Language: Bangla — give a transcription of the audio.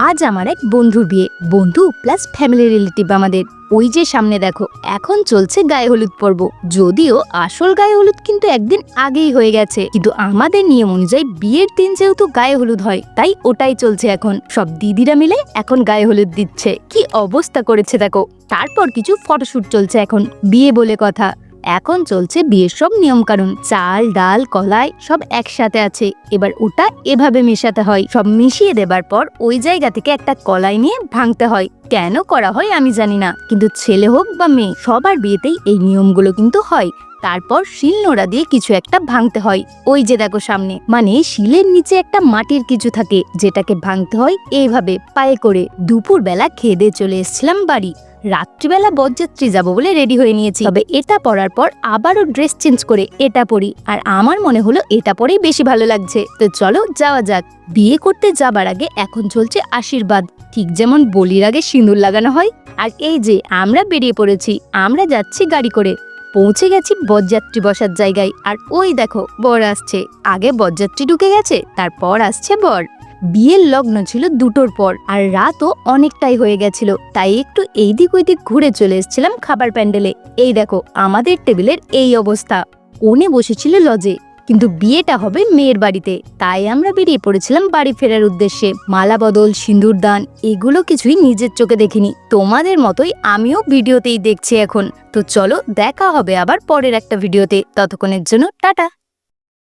আজ আমার এক বন্ধুর বিয়ে, বন্ধু প্লাস ফ্যামিলি রিলেটিভ আমাদের। ওই যে সামনে দেখো, এখন চলছে গায়ে হলুদ পর্ব। যদিও আসল গায়ে হলুদ কিন্তু একদিন আগেই হয়ে গেছে, কিন্তু আমাদের নিয়ম অনুযায়ী বিয়ের দিন যেহেতু গায়ে হলুদ হয়, তাই ওটাই চলছে এখন। সব দিদিরা মিলে এখন গায়ে হলুদ দিচ্ছে। কি অবস্থা করেছে দেখো। তারপর কিছু ফটোশুট চলছে এখন, বিয়ে বলে কথা। এখন চলছে বিয়ের সব নিয়ম কানুন, চাল ডাল কলাই সব একসাথে আছে। এবার ওটা এভাবে মেশাতে হয়। সব মিশিয়ে দেবার পর ওই জায়গা থেকে একটা কলাই নিয়ে ভাঙতে হয়। কেন করা হয় আমি জানি না, কিন্তু ছেলে হোক বা মেয়ে, সবার বিয়েতেই এই নিয়মগুলো কিন্তু হয়। তারপর শিল নোড়া দিয়ে কিছু একটা ভাঙতে হয়। ওই যে দেখো সামনে, মানে শিলের নিচে একটা মাটির কিছু থাকে, যেটাকে ভাঙতে হয় এইভাবে পায়ে করে। দুপুর বেলা খেয়ে দিয়ে চলে এসেছিলাম বাড়ি। রাত্রিবেলা বরযাত্রী যাবো বলে রেডি হয়ে নিয়েছি। তবে এটা পরার পর আবারও ড্রেস চেঞ্জ করে এটা পরি, আর আমার মনে হলো এটা পরেই বেশি ভালো লাগছে। তো চলো যাওয়া যাক। বিয়ে করতে যাবার আগে এখন চলছে আশীর্বাদ, ঠিক যেমন বলির আগে সিঁদুর লাগানো হয়। আর এই যে আমরা বেরিয়ে পড়েছি, আমরা যাচ্ছি গাড়ি করে। পৌঁছে গেছি বরযাত্রী বসার জায়গায়। আর ওই দেখো বর আসছে। আগে বরযাত্রী ঢুকে গেছে, তারপর আসছে বর। বিয়ের লগ্ন ছিল 2টোর পর, আর রাতও অনেকটাই হয়ে গেছিল, তাই একটু এইদিক ওইদিক ঘুরে চলে এসেছিলাম খাবার প্যান্ডেলে। এই দেখো আমাদের টেবিলের এই অবস্থা। কোণে বসেছিল লজে, কিন্তু বিয়েটা হবে মেয়ের বাড়িতে। তাই আমরা বেরিয়ে পড়েছিলাম বাড়ি ফেরার উদ্দেশ্যে। মালা বদল, সিঁদুর দান, এগুলো কিছুই নিজের চোখে দেখিনি। তোমাদের মতোই আমিও ভিডিওতেই দেখছি এখন। তো চলো দেখা হবে আবার পরের একটা ভিডিওতে। ততক্ষণের জন্য টাটা।